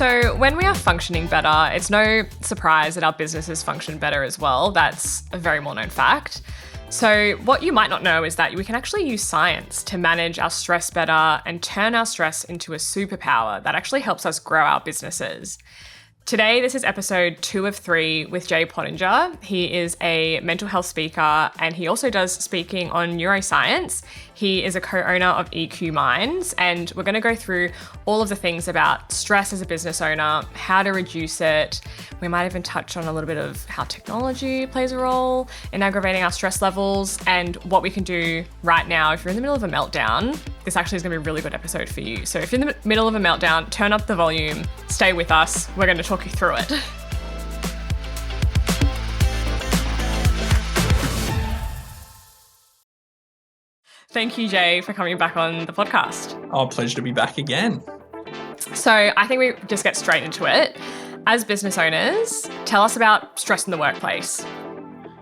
So when we are functioning better, it's no surprise that our businesses function better as well. That's a very well-known fact. So what you might not know is that we can actually use science to manage our stress better and turn our stress into a superpower that actually helps us grow our businesses. Today, this is episode 2 of 3 with Jay Pottenger. He is a mental health speaker and he also does speaking on neuroscience. He is a co-owner of EQ Minds, and we're going to go through all of the things about stress as a business owner, how to reduce it. We might even touch on a little bit of how technology plays a role in aggravating our stress levels and what we can do right now if you're in the middle of a meltdown. This actually is going to be a really good episode for you. So if you're in the middle of a meltdown, turn up the volume, stay with us. We're going to talk you through it. Thank you, Jay, for coming back on the podcast. Oh, pleasure to be back again. So I think we just get straight into it. As business owners, tell us about stress in the workplace.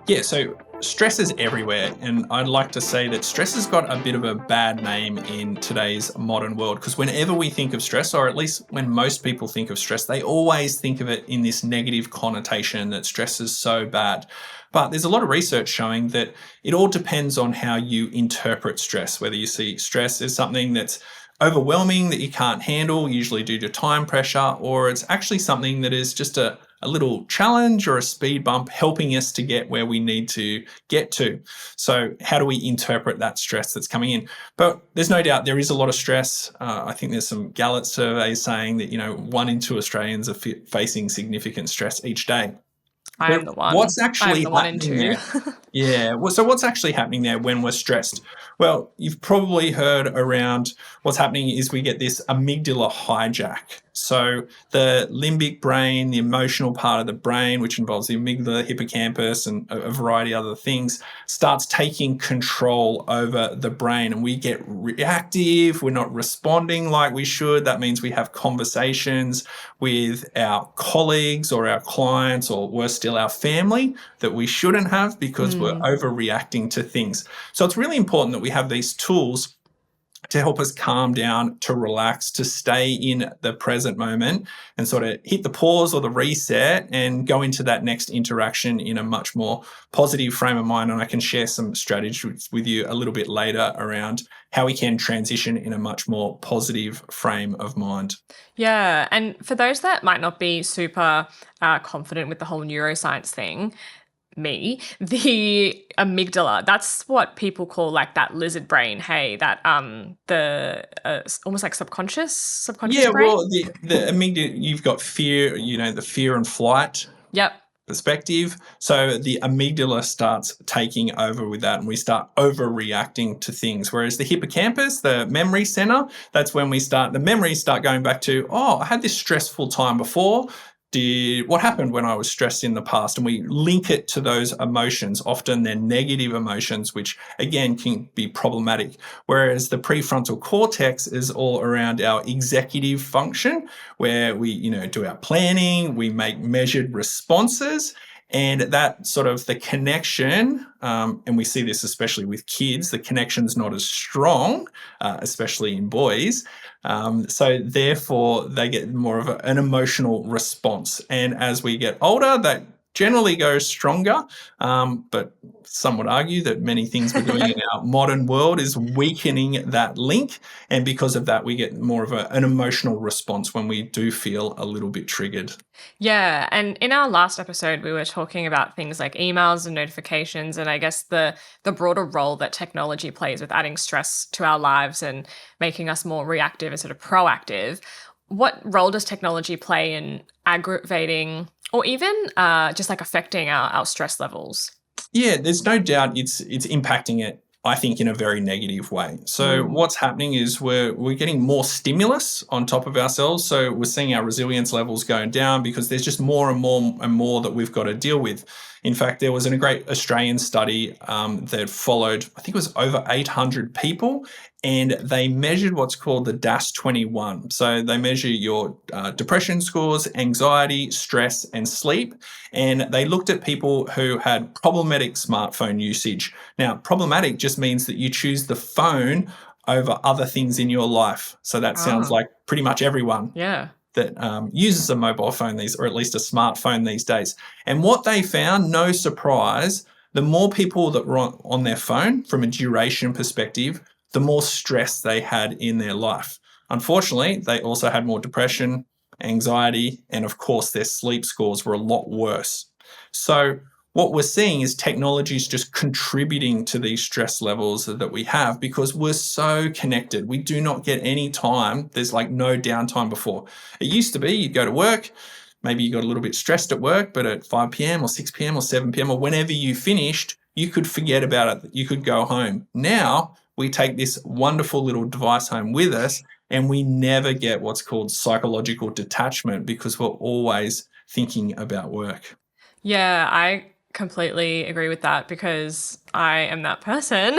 Yeah, so stress is everywhere. And I'd like to say that stress has got a bit of a bad name in today's modern world, because whenever we think of stress, or at least when most people think of stress, they always think of it in this negative connotation that stress is so bad. But there's a lot of research showing that it all depends on how you interpret stress, whether you see stress as something that's overwhelming that you can't handle, usually due to time pressure, or it's actually something that is just a little challenge or a speed bump helping us to get where we need to get to. So how do we interpret that stress that's coming in? But there's no doubt there is a lot of stress. I think there's some Gallup surveys saying that, 1 in 2 Australians are facing significant stress each day. I am the one. What's actually happening there? Yeah. So what's actually happening there when we're stressed? Well, you've probably heard around what's happening is we get this amygdala hijack. So the limbic brain, the emotional part of the brain, which involves the amygdala, hippocampus, and a variety of other things, starts taking control over the brain. And we get reactive. We're not responding like we should. That means we have conversations with our colleagues or our clients, or worse still, our family, that we shouldn't have because we're overreacting to things. So it's really important that we have these tools to help us calm down, to relax, to stay in the present moment and sort of hit the pause or the reset and go into that next interaction in a much more positive frame of mind. And I can share some strategies with you a little bit later around how we can transition in a much more positive frame of mind. Yeah. And for those that might not be super confident with the whole neuroscience thing, the amygdala, that's what people call like that lizard brain. Hey, that the almost like subconscious brain. Well, the amygdala, you've got fear, the fear and flight perspective. So the amygdala starts taking over with that, and we start overreacting to things. Whereas the hippocampus, the memory center, that's when the memories start going back to, I had this stressful time before. What happened when I was stressed in the past? And we link it to those emotions. Often they're negative emotions, which again can be problematic. Whereas the prefrontal cortex is all around our executive function, where we, do our planning, we make measured responses. And that sort of the connection, and we see this especially with kids, the connection's not as strong, especially in boys. So therefore, they get more of an emotional response. And as we get older, that generally goes stronger. But some would argue that many things we're doing in our modern world is weakening that link. And because of that, we get more of an emotional response when we do feel a little bit triggered. Yeah. And in our last episode, we were talking about things like emails and notifications, and I guess the broader role that technology plays with adding stress to our lives and making us more reactive instead of proactive. What role does technology play in aggravating or even just like affecting our stress levels? Yeah, there's no doubt it's impacting it, I think, in a very negative way. So what's happening is we're getting more stimulus on top of ourselves. So we're seeing our resilience levels going down because there's just more and more that we've got to deal with. In fact, there was a great Australian study that followed, I think it was over 800 people, and they measured what's called the DAS-21. So they measure your depression scores, anxiety, stress, and sleep. And they looked at people who had problematic smartphone usage. Now, problematic just means that you choose the phone over other things in your life. So that sounds like pretty much everyone. Yeah. that uses a mobile phone or at least a smartphone these days. And what they found, no surprise, the more people that were on their phone from a duration perspective, the more stress they had in their life. Unfortunately, they also had more depression, anxiety, and of course, their sleep scores were a lot worse. So what we're seeing is technology is just contributing to these stress levels that we have because we're so connected. We do not get any time. There's like no downtime before. It used to be you'd go to work, maybe you got a little bit stressed at work, but at 5 p.m. or 6 p.m. or 7 p.m. or whenever you finished, you could forget about it. You could go home. Now we take this wonderful little device home with us and we never get what's called psychological detachment because we're always thinking about work. Yeah, I completely agree with that because I am that person,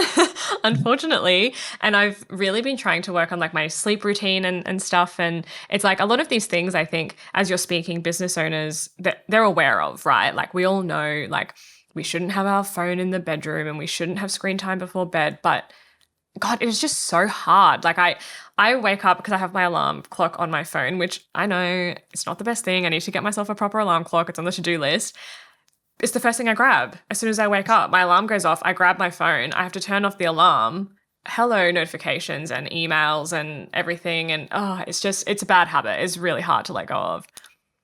unfortunately. And I've really been trying to work on like my sleep routine and stuff. And it's like a lot of these things, I think, as you're speaking, business owners, that they're aware of, right? Like we all know, like we shouldn't have our phone in the bedroom and we shouldn't have screen time before bed. But God, it was just so hard. Like I wake up because I have my alarm clock on my phone, which I know it's not the best thing. I need to get myself a proper alarm clock. It's on the to-do list. It's the first thing I grab. As soon as I wake up, my alarm goes off. I grab my phone. I have to turn off the alarm. Hello, notifications and emails and everything. And it's a bad habit. It's really hard to let go of.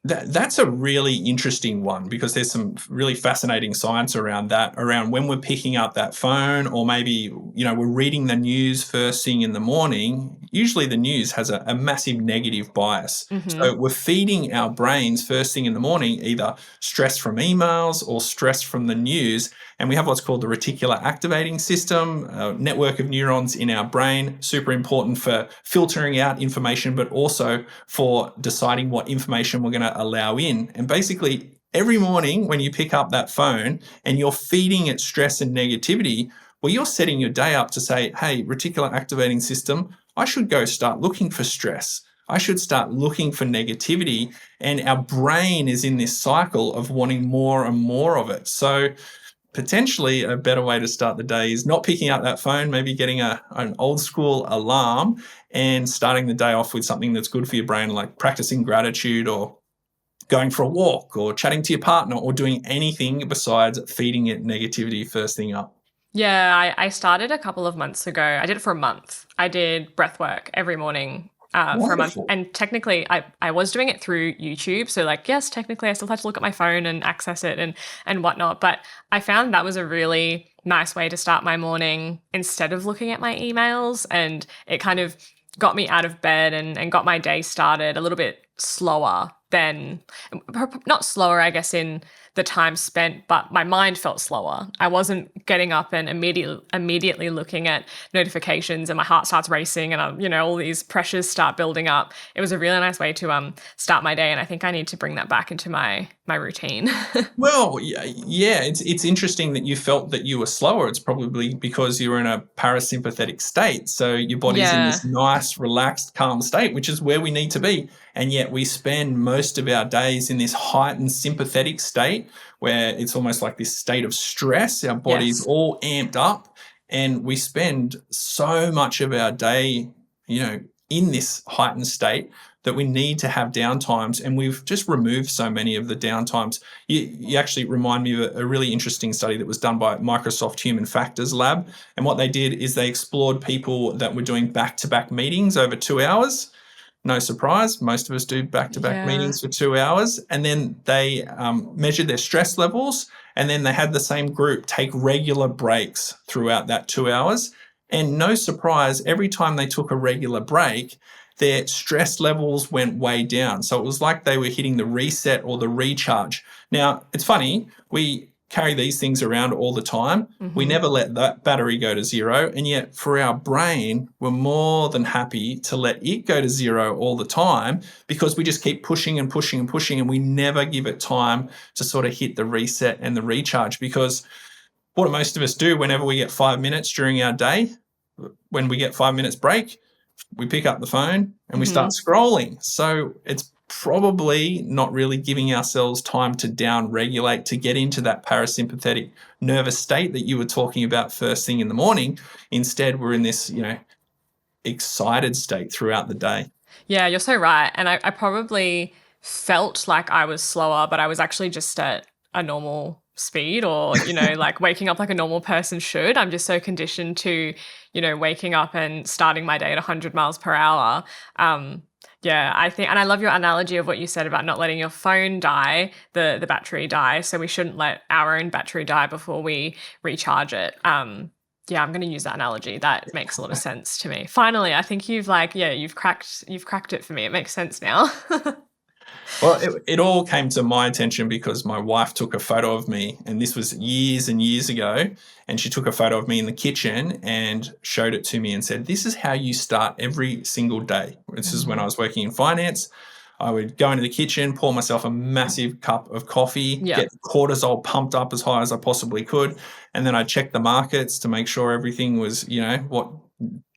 That's a really interesting one because there's some really fascinating science around that, around when we're picking up that phone or maybe, we're reading the news first thing in the morning. Usually the news has a massive negative bias. Mm-hmm. So we're feeding our brains first thing in the morning, either stress from emails or stress from the news. And we have what's called the reticular activating system, a network of neurons in our brain, super important for filtering out information, but also for deciding what information we're going to allow in. And basically, every morning when you pick up that phone and you're feeding it stress and negativity, well, you're setting your day up to say, hey, reticular activating system, I should go start looking for stress. I should start looking for negativity. And our brain is in this cycle of wanting more and more of it. So potentially a better way to start the day is not picking up that phone, maybe getting an old school alarm and starting the day off with something that's good for your brain, like practicing gratitude or going for a walk or chatting to your partner or doing anything besides feeding it negativity first thing up. Yeah, I started a couple of months ago. I did it for a month. I did breath work every morning. For a month. And technically, I was doing it through YouTube. So yes, technically I still had to look at my phone and access it and whatnot. But I found that was a really nice way to start my morning instead of looking at my emails. And it kind of got me out of bed and got my day started a little bit slower than, not slower, I guess, in the time spent, but my mind felt slower. I wasn't getting up and immediately looking at notifications and my heart starts racing and all these pressures start building up. It was a really nice way to start my day, and I think I need to bring that back into my routine. Well, yeah, it's interesting that you felt that you were slower. It's probably because you were in a parasympathetic state. So your body's in this nice, relaxed, calm state, which is where we need to be. And yet we spend most of our days in this heightened sympathetic state where it's almost like this state of stress. Our body's all amped up and we spend so much of our day, in this heightened state that we need to have downtimes, and we've just removed so many of the downtimes. You actually remind me of a really interesting study that was done by Microsoft Human Factors Lab. And what they did is they explored people that were doing back-to-back meetings over 2 hours. No surprise, most of us do back-to-back meetings for 2 hours. And then they measured their stress levels, and then they had the same group take regular breaks throughout that 2 hours. And no surprise, every time they took a regular break, their stress levels went way down. So it was like they were hitting the reset or the recharge. Now, it's funny, we carry these things around all the time. Mm-hmm. We never let that battery go to zero. And yet for our brain, we're more than happy to let it go to zero all the time because we just keep pushing and pushing and pushing, and we never give it time to sort of hit the reset and the recharge. Because what do most of us do whenever we get 5 minutes during our day? When we get 5 minutes break, we pick up the phone and we start scrolling. So it's probably not really giving ourselves time to down-regulate, to get into that parasympathetic nervous state that you were talking about first thing in the morning. Instead, we're in this, excited state throughout the day. Yeah, you're so right. And I probably felt like I was slower, but I was actually just at a normal speed or, like waking up like a normal person should. I'm just so conditioned to, waking up and starting my day at 100 miles per hour. Yeah, I think, and I love your analogy of what you said about not letting your phone die, the battery die. So we shouldn't let our own battery die before we recharge it. Yeah, I'm going to use that analogy. That makes a lot of sense to me. Finally, I think you've cracked it for me. It makes sense now. Well, it all came to my attention because my wife took a photo of me, and this was years and years ago, and she took a photo of me in the kitchen and showed it to me and said, this is how you start every single day. This is when I was working in finance. I would go into the kitchen, pour myself a massive cup of coffee, get cortisol pumped up as high as I possibly could, and then I'd check the markets to make sure everything was, what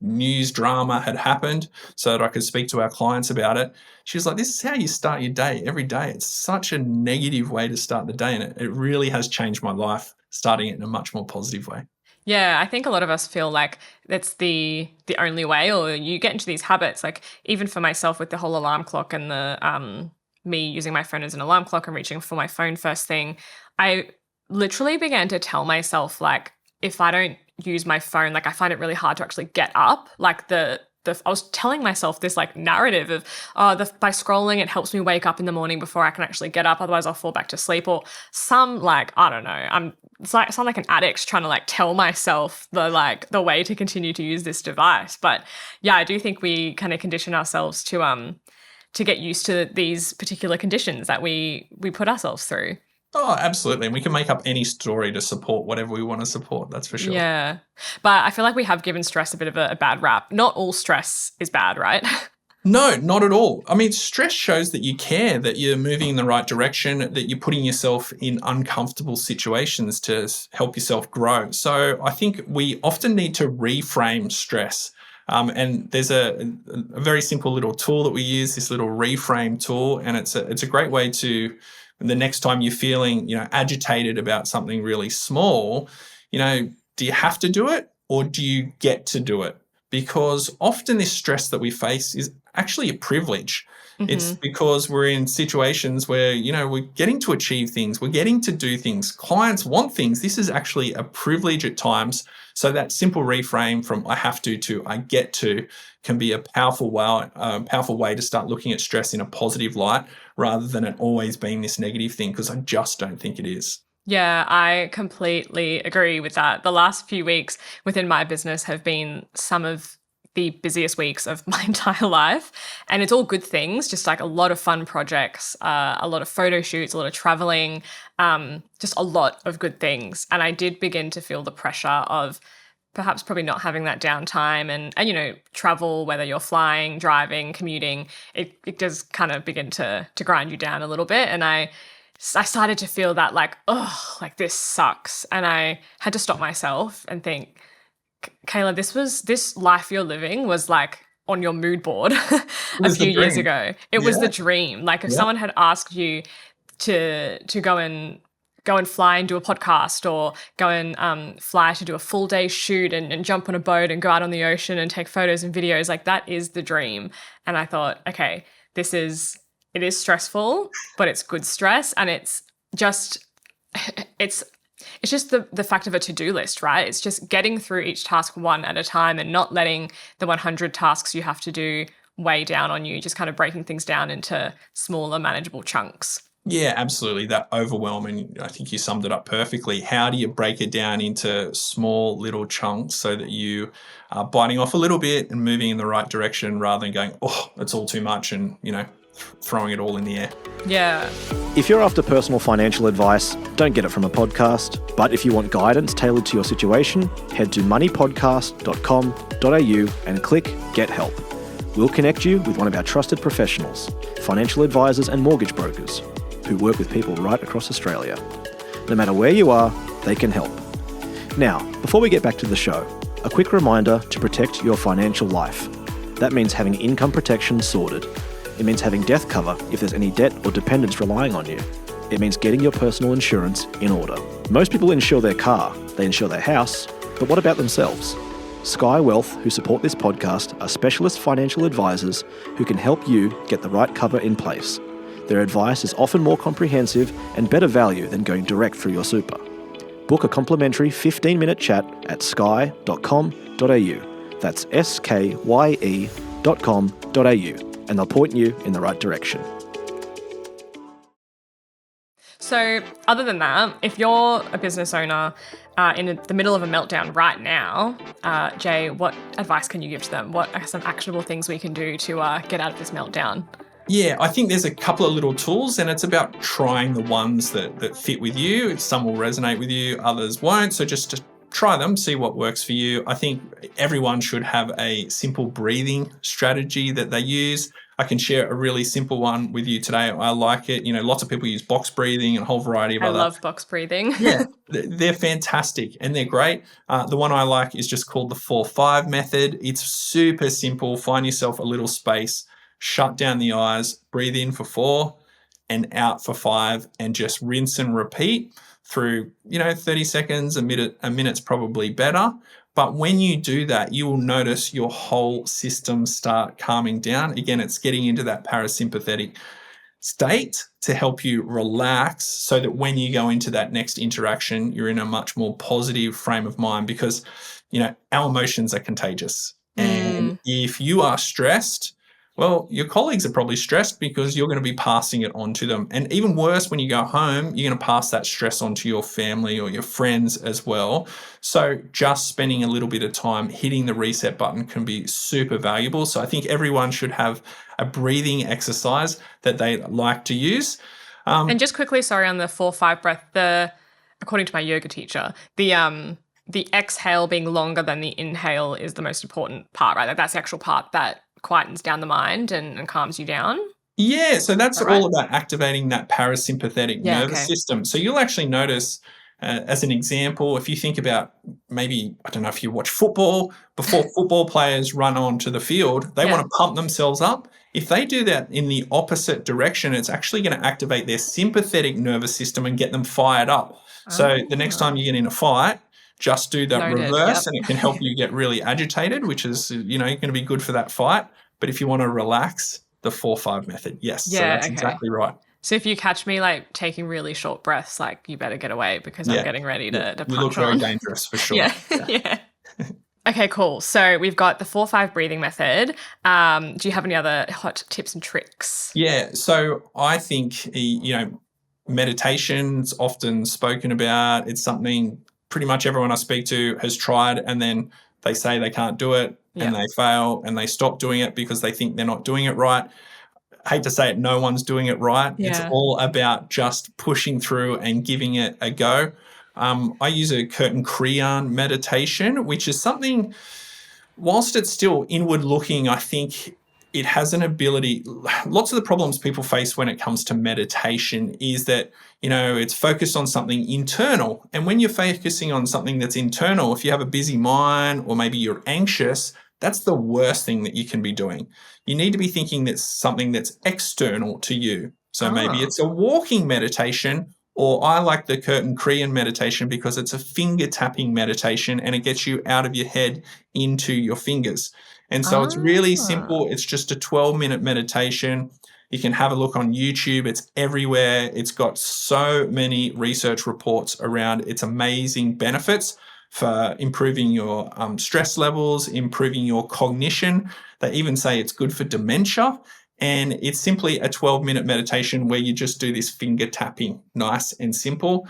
news drama had happened so that I could speak to our clients about it. She was like, this is how you start your day every day. It's such a negative way to start the day, and it really has changed my life, starting it in a much more positive way. Yeah, I think a lot of us feel like that's the only way, or you get into these habits. Like even for myself with the whole alarm clock and the me using my phone as an alarm clock and reaching for my phone first thing, I literally began to tell myself, like, if I don't use my phone, like I find it really hard to actually get up. Like I was telling myself this like narrative of, by scrolling, it helps me wake up in the morning before I can actually get up. Otherwise I'll fall back to sleep, or some like, I don't know. It's like, I sound like an addict trying to like tell myself the way to continue to use this device. But yeah, I do think we kind of condition ourselves to get used to these particular conditions that we put ourselves through. Oh, absolutely. And we can make up any story to support whatever we want to support. That's for sure. Yeah. But I feel like we have given stress a bit of a bad rap. Not all stress is bad, right? No, not at all. I mean, stress shows that you care, that you're moving in the right direction, that you're putting yourself in uncomfortable situations to help yourself grow. So I think we often need to reframe stress. And there's a very simple little tool that we use, this little reframe tool, and it's a great way to, the next time you're feeling, agitated about something really small, do you have to do it or do you get to do it? Because often this stress that we face is actually a privilege. Mm-hmm. It's because we're in situations where, we're getting to achieve things, we're getting to do things. Clients want things. This is actually a privilege at times. So that simple reframe from I have to I get to can be a powerful way to start looking at stress in a positive light rather than it always being this negative thing, because I just don't think it is. Yeah, I completely agree with that. The last few weeks within my business have been some of the busiest weeks of my entire life. And it's all good things, just like a lot of fun projects, a lot of photo shoots, a lot of traveling, just a lot of good things. And I did begin to feel the pressure of perhaps probably not having that downtime and travel, whether you're flying, driving, commuting, it does kind of begin to grind you down a little bit. And I started to feel that like, oh, like this sucks. And I had to stop myself and think, Kayla, this life you're living was like on your mood board a few years ago. It was the dream. Like if someone had asked you to go and fly and do a podcast, or go and fly to do a full day shoot and jump on a boat and go out on the ocean and take photos and videos, like that is the dream. And I thought, okay, it is stressful, but it's good stress. And it's just the fact of a to-do list, right? It's just getting through each task one at a time and not letting the 100 tasks you have to do weigh down on you, just kind of breaking things down into smaller, manageable chunks. Yeah, absolutely. That overwhelm, and I think you summed it up perfectly. How do you break it down into small little chunks so that you are biting off a little bit and moving in the right direction rather than going, oh, it's all too much and, throwing it all in the air. Yeah. If you're after personal financial advice, don't get it from a podcast. But if you want guidance tailored to your situation, head to moneypodcast.com.au and click Get Help. We'll connect you with one of our trusted professionals, financial advisors and mortgage brokers, who work with people right across Australia. No matter where you are, they can help. Now, before we get back to the show, a quick reminder to protect your financial life. That means having income protection sorted. It means having death cover if there's any debt or dependents relying on you. It means getting your personal insurance in order. Most people insure their car, they insure their house, but what about themselves? Sky Wealth, who support this podcast, are specialist financial advisors who can help you get the right cover in place. Their advice is often more comprehensive and better value than going direct through your super. Book a complimentary 15-minute chat at sky.com.au. That's skye.com.au, and they'll point you in the right direction. So other than that, if you're a business owner in the middle of a meltdown right now, Jay, what advice can you give to them? What are some actionable things we can do to get out of this meltdown? Yeah, I think there's a couple of little tools, and it's about trying the ones that fit with you. Some will resonate with you, others won't. So just to try them, see what works for you. I think everyone should have a simple breathing strategy that they use. I can share a really simple one with you today. I like it. Lots of people use box breathing and a whole variety of other. I love box breathing. Yeah, they're fantastic and they're great. The one I like is just called the 4-5 method. It's super simple. Find yourself a little space, shut down the eyes, breathe in for 4 and out for 5, and just rinse and repeat through, 30 seconds, a minute's probably better. But when you do that, you will notice your whole system start calming down. Again, it's getting into that parasympathetic state to help you relax so that when you go into that next interaction, you're in a much more positive frame of mind, because, our emotions are contagious. And if you are stressed, well, your colleagues are probably stressed because you're going to be passing it on to them. And even worse, when you go home, you're going to pass that stress on to your family or your friends as well. So just spending a little bit of time hitting the reset button can be super valuable. So I think everyone should have a breathing exercise that they like to use. And just quickly, sorry, on the 4-5 breath, according to my yoga teacher, the exhale being longer than the inhale is the most important part, right? Like that's the actual part that quietens down the mind and calms you down. Yeah, so that's all about activating that parasympathetic nervous system. So you'll actually notice, as an example, if you think about maybe, I don't know if you watch football, before football players run onto the field, they want to pump themselves up. If they do that in the opposite direction, it's actually going to activate their sympathetic nervous system and get them fired up. So the next time you get in a fight, just do that reverse, and it can help you get really agitated, which is, going to be good for that fight. But if you want to relax, the 4-5 method. Yes. So that's exactly right. So if you catch me like taking really short breaths, like you better get away because I'm getting ready to punch on. You look very dangerous for sure. Yeah. Okay, cool. So we've got the 4-5 breathing method. Do you have any other hot tips and tricks? Yeah. So I think, meditation's often spoken about. It's something pretty much everyone I speak to has tried, and then they say they can't do it and they fail and they stop doing it because they think they're not doing it right. I hate to say it, no one's doing it right. Yeah. It's all about just pushing through and giving it a go. I use a Kirtan Kriya meditation, which is something, whilst it's still inward looking, I think it has an ability. Lots of the problems people face when it comes to meditation is that, it's focused on something internal. And when you're focusing on something that's internal, if you have a busy mind or maybe you're anxious, that's the worst thing that you can be doing. You need to be thinking that's something that's external to you. So maybe it's a walking meditation, or I like the Kirtan Kriya meditation because it's a finger tapping meditation and it gets you out of your head into your fingers. And so it's really simple. It's just a 12-minute meditation. You can have a look on YouTube. It's everywhere. It's got so many research reports around its amazing benefits for improving your stress levels, improving your cognition. They even say it's good for dementia. And it's simply a 12-minute meditation where you just do this finger tapping, nice and simple.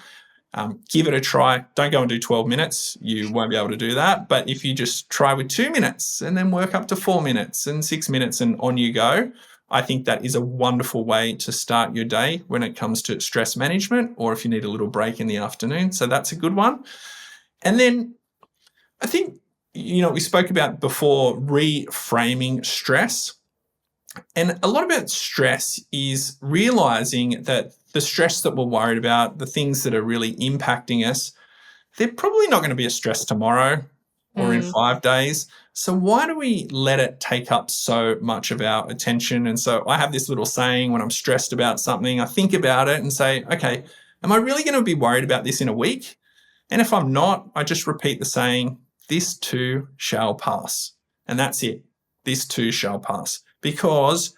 Give it a try. Don't go and do 12 minutes. You won't be able to do that. But if you just try with 2 minutes and then work up to 4 minutes and 6 minutes and on you go, I think that is a wonderful way to start your day when it comes to stress management, or if you need a little break in the afternoon. So that's a good one. And then I think, we spoke about before reframing stress. And a lot about stress is realizing that the stress that we're worried about, the things that are really impacting us, they're probably not going to be a stress tomorrow or in 5 days. So why do we let it take up so much of our attention? And so I have this little saying when I'm stressed about something, I think about it and say, okay, am I really going to be worried about this in a week? And if I'm not, I just repeat the saying this too shall pass. And that's it. This too shall pass. Because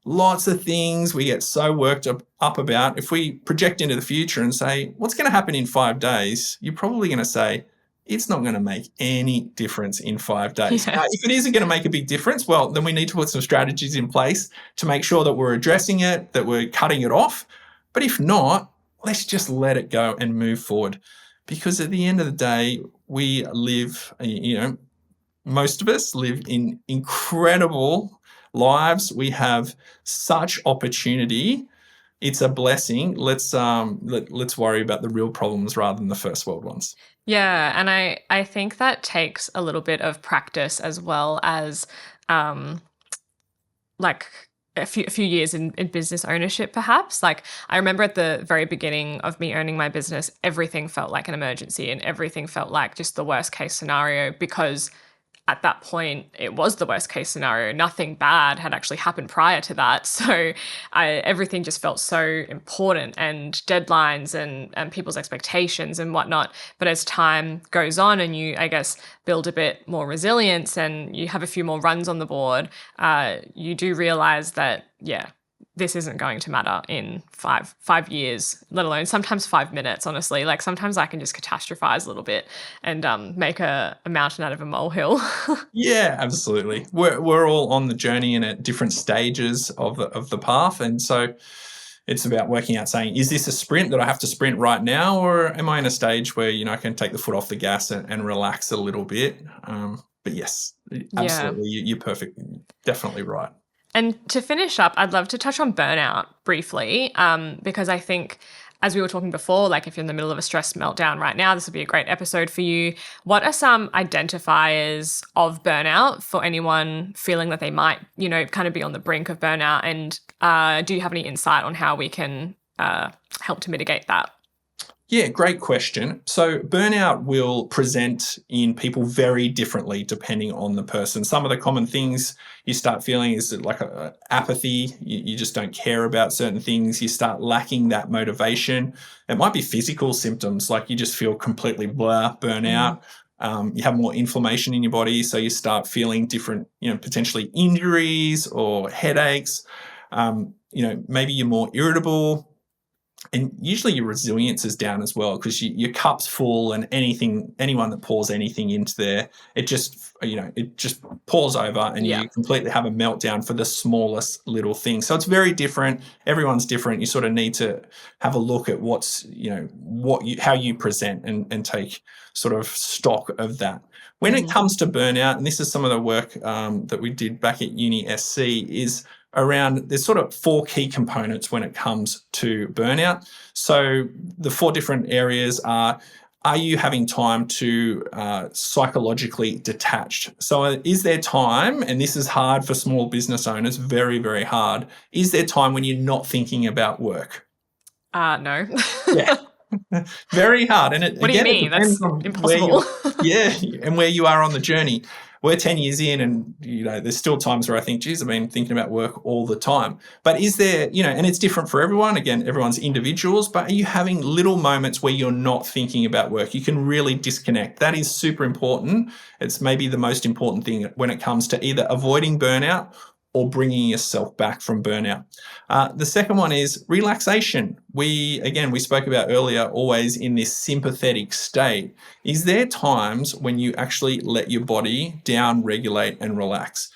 lots of things we get so worked up about, if we project into the future and say, what's going to happen in 5 days? You're probably going to say, it's not going to make any difference in 5 days. Yeah. Now, if it isn't going to make a big difference, well, then we need to put some strategies in place to make sure that we're addressing it, that we're cutting it off. But if not, let's just let it go and move forward. Because at the end of the day, we live, most of us live in incredible lives. We have such opportunity. It's a blessing. Let's worry about the real problems rather than the first world ones. Yeah, and I think that takes a little bit of practice as well as like a few years in business ownership, perhaps. Like I remember at the very beginning of me owning my business, everything felt like an emergency and everything felt like just the worst case scenario, because at that point, it was the worst case scenario. Nothing bad had actually happened prior to that. So everything just felt so important, and deadlines and people's expectations and whatnot. But as time goes on and you, I guess, build a bit more resilience and you have a few more runs on the board, you do realize that, yeah, this isn't going to matter in five years, let alone sometimes 5 minutes, honestly. Like sometimes I can just catastrophize a little bit and make a mountain out of a molehill. Yeah, absolutely. We're all on the journey and at different stages of the path. And so it's about working out saying, is this a sprint that I have to sprint right now? Or am I in a stage where, I can take the foot off the gas and relax a little bit? But yes, absolutely. Yeah. You're perfect. Definitely right. And to finish up, I'd love to touch on burnout briefly, because I think, as we were talking before, like if you're in the middle of a stress meltdown right now, this would be a great episode for you. What are some identifiers of burnout for anyone feeling that they might, kind of be on the brink of burnout? And do you have any insight on how we can help to mitigate that? Yeah, great question. So burnout will present in people very differently depending on the person. Some of the common things you start feeling is like apathy. You just don't care about certain things. You start lacking that motivation. It might be physical symptoms, like you just feel completely blah, burnout. You have more inflammation in your body, so you start feeling different, potentially injuries or headaches. Maybe you're more irritable. And usually your resilience is down as well, because your cup's full, and anyone that pours anything into there, it just pours over, and you completely have a meltdown for the smallest little thing. So it's very different. Everyone's different. You sort of need to have a look at how you present and take sort of stock of that. When it comes to burnout, and this is some of the work that we did back at Uni SC, is around, there's sort of 4 key components when it comes to burnout. So the 4 different areas are you having time to psychologically detach? So is there time, and this is hard for small business owners, very, very hard, is there time when you're not thinking about work? No. Yeah. Very hard. And what do you mean? That's impossible. And where you are on the journey. We're 10 years in, and there's still times where I think, geez, I've been thinking about work all the time. But is there, and it's different for everyone. Again, everyone's individuals, but are you having little moments where you're not thinking about work? You can really disconnect. That is super important. It's maybe the most important thing when it comes to either avoiding burnout or bringing yourself back from burnout. The second one is relaxation. We spoke about earlier, always in this sympathetic state. Is there times when you actually let your body down, regulate, and relax?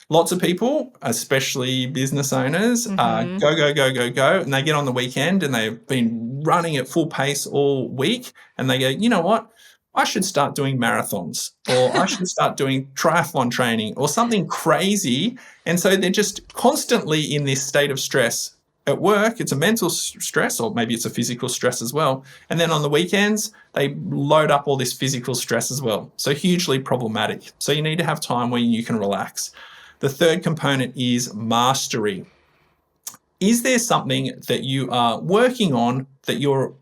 Lots of people, especially business owners, go, go, go, go, go, and they get on the weekend and they've been running at full pace all week, and they go, you know what? I should start doing marathons, or I should start doing triathlon training or something crazy. And so they're just constantly in this state of stress at work. It's a mental stress, or maybe it's a physical stress as well. And then on the weekends, they load up all this physical stress as well. So hugely problematic. So you need to have time where you can relax. The third component is mastery. Is there something that you are working on that you're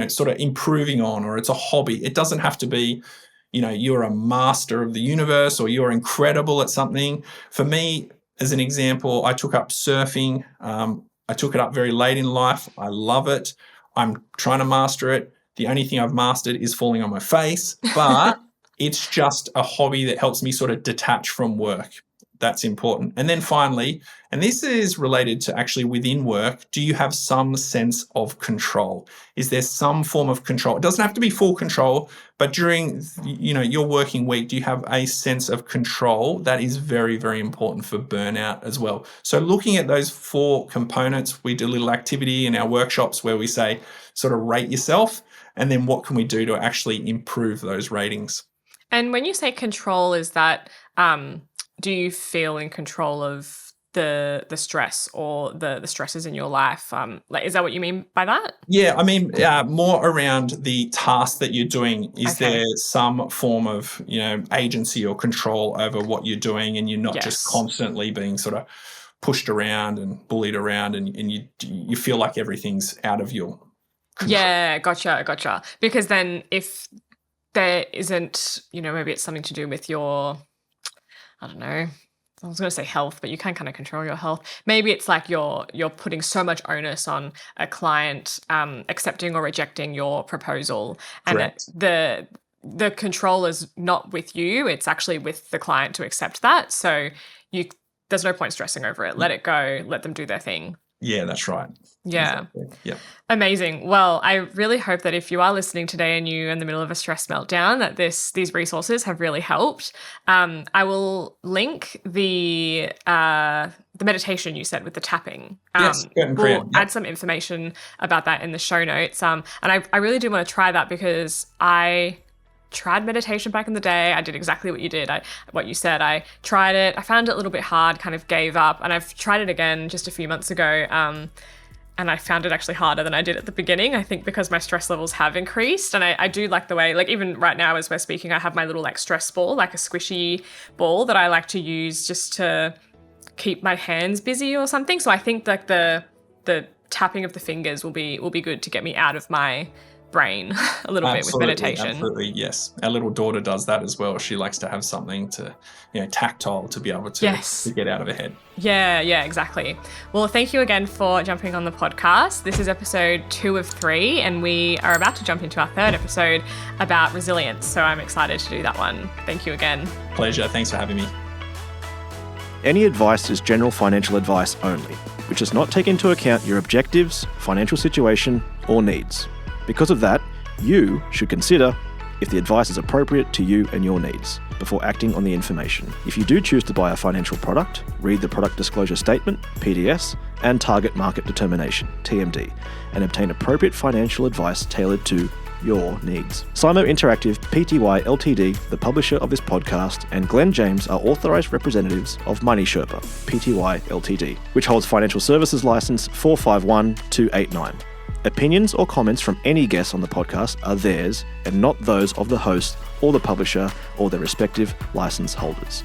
sort of improving on, or it's a hobby? It doesn't have to be, you're a master of the universe or you're incredible at something. For me, as an example, I took up surfing. I took it up very late in life. I love it. I'm trying to master it. The only thing I've mastered is falling on my face, but It's just a hobby that helps me sort of detach from work. That's important. And then finally, and this is related to actually within work, do you have some sense of control? Is there some form of control? It doesn't have to be full control, but during your working week, do you have a sense of control? That is very, very important for burnout as well. So looking at those 4 components, we do a little activity in our workshops where we say sort of rate yourself, and then what can we do to actually improve those ratings? And when you say control, is that do you feel in control of the stress or the stresses in your life? Is that what you mean by that? Yeah, I mean, more around the task that you're doing. Is there some form of, agency or control over what you're doing, and you're not just constantly being sort of pushed around and bullied around, and you feel like everything's out of your control? Yeah, gotcha. Because then if there isn't, maybe it's something to do with your, I don't know, I was going to say health, but you can kind of control your health. Maybe it's like you're putting so much onus on a client accepting or rejecting your proposal. Correct. And the control is not with you, it's actually with the client to accept that. So there's no point stressing over it. Let it go, let them do their thing. Yeah, that's right. Yeah. Exactly. Yeah. Amazing. Well, I really hope that if you are listening today and you're in the middle of a stress meltdown, that these resources have really helped. I will link the meditation you said with the tapping. Yes, Kirtan Kriya. We'll add some information about that in the show notes. And I really do want to try that because I tried meditation back in the day. I did exactly what you did. What you said. I tried it. I found it a little bit hard, kind of gave up. And I've tried it again just a few months ago. And I found it actually harder than I did at the beginning, I think because my stress levels have increased. And I do like the way, like even right now as we're speaking, I have my little like stress ball, like a squishy ball that I like to use just to keep my hands busy or something. So I think like the tapping of the fingers will be good to get me out of my brain a little bit with meditation. Absolutely, yes. Our little daughter does that as well. She likes to have something to, tactile to be able to get out of her head. Yeah, exactly. Well, thank you again for jumping on the podcast. This is episode 2 of 3, and we are about to jump into our 3rd episode about resilience. So I'm excited to do that one. Thank you again. Pleasure. Thanks for having me. Any advice is general financial advice only, which does not take into account your objectives, financial situation, or needs. Because of that, you should consider if the advice is appropriate to you and your needs before acting on the information. If you do choose to buy a financial product, read the Product Disclosure Statement, PDS, and Target Market Determination, TMD, and obtain appropriate financial advice tailored to your needs. Simo Interactive Pty Ltd, the publisher of this podcast, and Glenn James are authorised representatives of Money Sherpa Pty Ltd, which holds financial services license 451289. Opinions or comments from any guests on the podcast are theirs and not those of the host or the publisher or their respective license holders.